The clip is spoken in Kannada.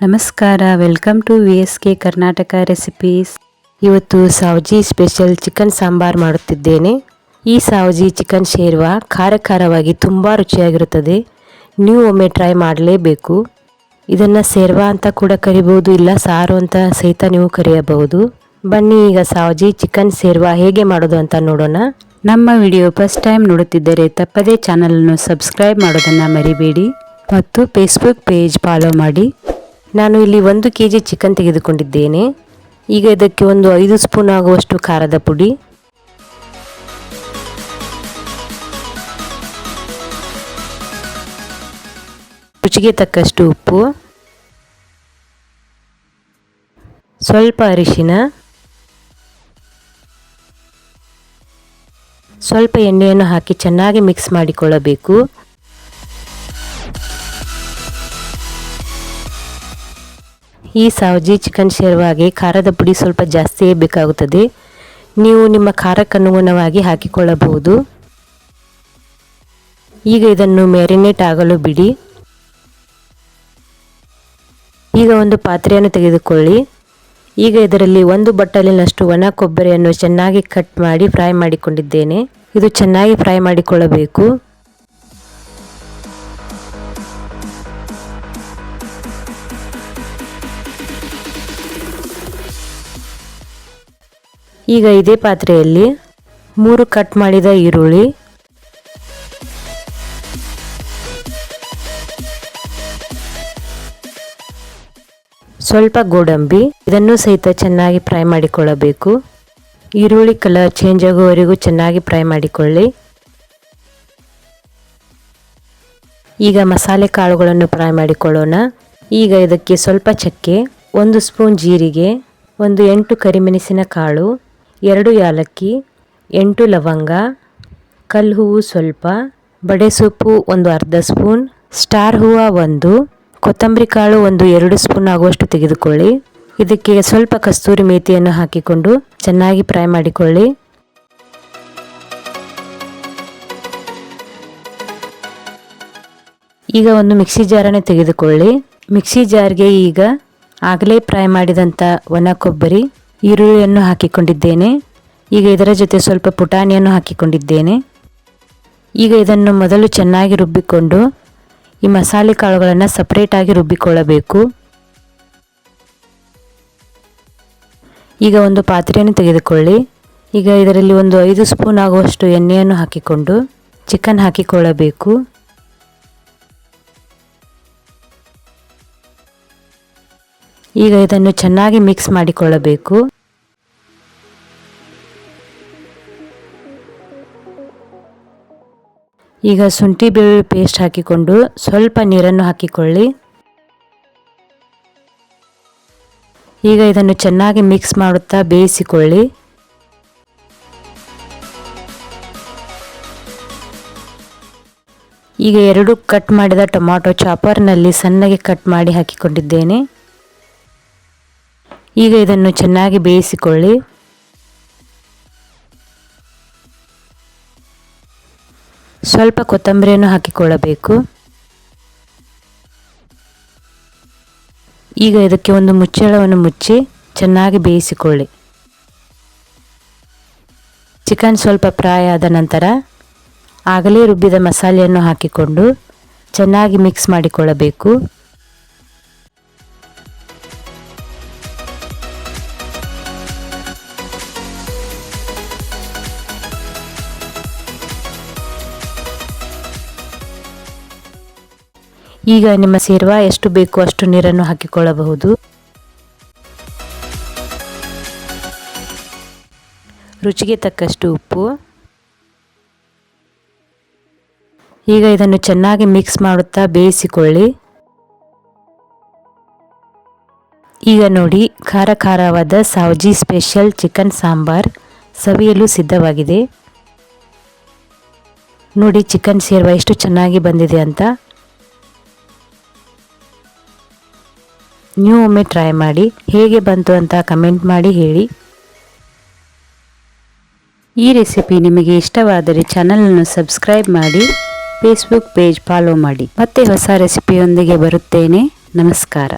ನಮಸ್ಕಾರ, welcome to VSK Karnataka recipes. ಇವತ್ತು ಸಾವಜಿ ಸ್ಪೆಷಲ್ ಚಿಕನ್ ಸಾಂಬಾರ್ ಮಾಡುತ್ತಿದ್ದೇನೆ. ಈ ಸಾವಜಿ ಚಿಕನ್ ಶೇರ್ವಾ ಖಾರವಾಗಿ ತುಂಬ ರುಚಿಯಾಗಿರುತ್ತದೆ. ನೀವು ಒಮ್ಮೆ ಟ್ರೈ ಮಾಡಲೇಬೇಕು. ಇದನ್ನು ಶೇರ್ವಾ ಅಂತ ಕೂಡ ಕರಿಬಹುದು, ಇಲ್ಲ ಸಾರು ಅಂತ ಸಹಿತ ನೀವು ಕರೆಯಬಹುದು. ಬನ್ನಿ ಈಗ ಸಾವಜಿ ಚಿಕನ್ ಶೇರ್ವಾ ಹೇಗೆ ಮಾಡೋದು ಅಂತ ನೋಡೋಣ. ನಮ್ಮ ವಿಡಿಯೋ ಫಸ್ಟ್ ಟೈಮ್ ನೋಡುತ್ತಿದ್ದರೆ ತಪ್ಪದೇ ಚಾನಲನ್ನು ಸಬ್ಸ್ಕ್ರೈಬ್ ಮಾಡೋದನ್ನು ಮರಿಬೇಡಿ ಮತ್ತು ಫೇಸ್ಬುಕ್ ಪೇಜ್ ಫಾಲೋ ಮಾಡಿ. ನಾನು ಇಲ್ಲಿ 1 kg ಚಿಕನ್ ತೆಗೆದುಕೊಂಡಿದ್ದೇನೆ. ಈಗ ಇದಕ್ಕೆ ಒಂದು 5 ಸ್ಪೂನ್ ಆಗುವಷ್ಟು ಖಾರದ ಪುಡಿ, ರುಚಿಗೆ ತಕ್ಕಷ್ಟು ಉಪ್ಪು, ಸ್ವಲ್ಪ ಅರಿಶಿನ, ಸ್ವಲ್ಪ ಎಣ್ಣೆಯನ್ನು ಹಾಕಿ ಚೆನ್ನಾಗಿ ಮಿಕ್ಸ್ ಮಾಡಿಕೊಳ್ಳಬೇಕು. ಈ ಸಾವಜಿ ಚಿಕನ್ ಶೇರ್ವಾಗೆ ಖಾರದ ಪುಡಿ ಸ್ವಲ್ಪ ಜಾಸ್ತಿಯೇ ಬೇಕಾಗುತ್ತದೆ. ನೀವು ನಿಮ್ಮ ಖಾರಕ್ಕನುಗುಣವಾಗಿ ಹಾಕಿಕೊಳ್ಳಬಹುದು. ಈಗ ಇದನ್ನು ಮ್ಯಾರಿನೇಟ್ ಆಗಲು ಬಿಡಿ. ಈಗ ಒಂದು ಪಾತ್ರೆಯನ್ನು ತೆಗೆದುಕೊಳ್ಳಿ. ಈಗ ಇದರಲ್ಲಿ 1 ಬಟ್ಟಲಿನಷ್ಟು ಒಣ ಕೊಬ್ಬರಿಯನ್ನು ಚೆನ್ನಾಗಿ ಕಟ್ ಮಾಡಿ ಫ್ರೈ ಮಾಡಿಕೊಂಡಿದ್ದೇನೆ. ಇದು ಚೆನ್ನಾಗಿ ಫ್ರೈ ಮಾಡಿಕೊಳ್ಳಬೇಕು. ಈಗ ಇದೇ ಪಾತ್ರೆಯಲ್ಲಿ 3 ಕಟ್ ಮಾಡಿದ ಈರುಳ್ಳಿ, ಸ್ವಲ್ಪ ಗೋಡಂಬಿ, ಇದನ್ನು ಸಹಿತ ಚೆನ್ನಾಗಿ ಫ್ರೈ ಮಾಡಿಕೊಳ್ಳಬೇಕು. ಈರುಳ್ಳಿ ಕಲರ್ ಚೇಂಜ್ ಆಗುವವರೆಗೂ ಚೆನ್ನಾಗಿ ಫ್ರೈ ಮಾಡಿಕೊಳ್ಳಿ. ಈಗ ಮಸಾಲೆ ಕಾಳುಗಳನ್ನು ಫ್ರೈ ಮಾಡಿಕೊಳ್ಳೋಣ. ಈಗ ಇದಕ್ಕೆ ಸ್ವಲ್ಪ ಚಕ್ಕೆ, 1 ಸ್ಪೂನ್ ಜೀರಿಗೆ, 8 ಕರಿಮೆಣಸಿನ ಕಾಳು, 2 ಯಾಲಕ್ಕಿ, 8 ಲವಂಗ, ಕಲ್ಲು ಹೂವು ಸ್ವಲ್ಪ, ಬಡೆ ಸೊಪ್ಪು 1 ಅರ್ಧ ಸ್ಪೂನ್, ಸ್ಟಾರ್ ಹೂವು 1, ಕೊತ್ತಂಬರಿ ಕಾಳು 2 ಸ್ಪೂನ್ ಆಗುವಷ್ಟು ತೆಗೆದುಕೊಳ್ಳಿ. ಇದಕ್ಕೆ ಸ್ವಲ್ಪ ಕಸ್ತೂರಿ ಮೇಥಿಯನ್ನು ಹಾಕಿಕೊಂಡು ಚೆನ್ನಾಗಿ ಫ್ರೈ ಮಾಡಿಕೊಳ್ಳಿ. ಈಗ ಒಂದು ಮಿಕ್ಸಿ ಜಾರನ್ನು ತೆಗೆದುಕೊಳ್ಳಿ. ಮಿಕ್ಸಿ ಜಾರ್ಗೆ ಈಗ ಆಗಲೇ ಫ್ರೈ ಮಾಡಿದಂಥ ಒಣ ಕೊಬ್ಬರಿ, ಈರುಳ್ಳಿಯನ್ನು ಹಾಕಿಕೊಂಡಿದ್ದೇನೆ. ಈಗ ಇದರ ಜೊತೆ ಸ್ವಲ್ಪ ಪುಟಾಣಿಯನ್ನು ಹಾಕಿಕೊಂಡಿದ್ದೇನೆ. ಈಗ ಇದನ್ನು ಮೊದಲು ಚೆನ್ನಾಗಿ ರುಬ್ಬಿಕೊಂಡು ಈ ಮಸಾಲೆ ಕಾಳುಗಳನ್ನು ಸಪರೇಟಾಗಿ ರುಬ್ಬಿಕೊಳ್ಳಬೇಕು. ಈಗ ಒಂದು ಪಾತ್ರೆಯನ್ನು ತೆಗೆದುಕೊಳ್ಳಿ. ಈಗ ಇದರಲ್ಲಿ ಒಂದು 5 ಸ್ಪೂನ್ ಆಗುವಷ್ಟು ಎಣ್ಣೆಯನ್ನು ಹಾಕಿಕೊಂಡು ಚಿಕನ್ ಹಾಕಿಕೊಳ್ಳಬೇಕು. ಈಗ ಇದನ್ನು ಚೆನ್ನಾಗಿ ಮಿಕ್ಸ್ ಮಾಡಿಕೊಳ್ಳಬೇಕು. ಈಗ ಶುಂಠಿ ಬೆಳ್ಳುಳ್ಳಿ ಪೇಸ್ಟ್ ಹಾಕಿಕೊಂಡು ಸ್ವಲ್ಪ ನೀರನ್ನು ಹಾಕಿಕೊಳ್ಳಿ. ಈಗ ಇದನ್ನು ಚೆನ್ನಾಗಿ ಮಿಕ್ಸ್ ಮಾಡುತ್ತಾ ಬೇಯಿಸಿಕೊಳ್ಳಿ. ಈಗ 2 ಕಟ್ ಮಾಡಿದ ಟೊಮಾಟೊ ಚಾಪರ್ನಲ್ಲಿ ಸಣ್ಣಗೆ ಕಟ್ ಮಾಡಿ ಹಾಕಿಕೊಂಡಿದ್ದೇನೆ. ಈಗ ಇದನ್ನು ಚೆನ್ನಾಗಿ ಬೇಯಿಸಿಕೊಳ್ಳಿ. ಸ್ವಲ್ಪ ಕೊತ್ತಂಬರಿಯನ್ನು ಹಾಕಿಕೊಳ್ಳಬೇಕು. ಈಗ ಇದಕ್ಕೆ ಒಂದು ಮುಚ್ಚಳವನ್ನು ಮುಚ್ಚಿ ಚೆನ್ನಾಗಿ ಬೇಯಿಸಿಕೊಳ್ಳಿ. ಚಿಕನ್ ಸ್ವಲ್ಪ ಫ್ರೈ ಆದ ನಂತರ ಆಗಲೇ ರುಬ್ಬಿದ ಮಸಾಲೆಯನ್ನು ಹಾಕಿಕೊಂಡು ಚೆನ್ನಾಗಿ ಮಿಕ್ಸ್ ಮಾಡಿಕೊಳ್ಳಬೇಕು. ಈಗ ನಿಮ್ಮ ಶೇರ್ವಾ ಎಷ್ಟು ಬೇಕು ಅಷ್ಟು ನೀರನ್ನು ಹಾಕಿಕೊಳ್ಳಬಹುದು. ರುಚಿಗೆ ತಕ್ಕಷ್ಟು ಉಪ್ಪು. ಈಗ ಇದನ್ನು ಚೆನ್ನಾಗಿ ಮಿಕ್ಸ್ ಮಾಡುತ್ತಾ ಬೇಯಿಸಿಕೊಳ್ಳಿ. ಈಗ ನೋಡಿ, ಖಾರವಾದ ಸಾವಜಿ ಸ್ಪೆಷಲ್ ಚಿಕನ್ ಸಾಂಬಾರ್ ಸವಿಯಲು ಸಿದ್ಧವಾಗಿದೆ. ನೋಡಿ ಚಿಕನ್ ಶೇರ್ವಾ ಎಷ್ಟು ಚೆನ್ನಾಗಿ ಬಂದಿದೆ ಅಂತ. ನೀವು ಒಮ್ಮೆ ಟ್ರೈ ಮಾಡಿ, ಹೇಗೆ ಬಂತು ಅಂತ ಕಮೆಂಟ್ ಮಾಡಿ ಹೇಳಿ. ಈ ರೆಸಿಪಿ ನಿಮಗೆ ಇಷ್ಟವಾದರೆ ಚಾನಲನ್ನು ಸಬ್ಸ್ಕ್ರೈಬ್ ಮಾಡಿ, ಫೇಸ್ಬುಕ್ ಪೇಜ್ ಫಾಲೋ ಮಾಡಿ. ಮತ್ತೆ ಹೊಸ ರೆಸಿಪಿಯೊಂದಿಗೆ ಬರುತ್ತೇನೆ. ನಮಸ್ಕಾರ.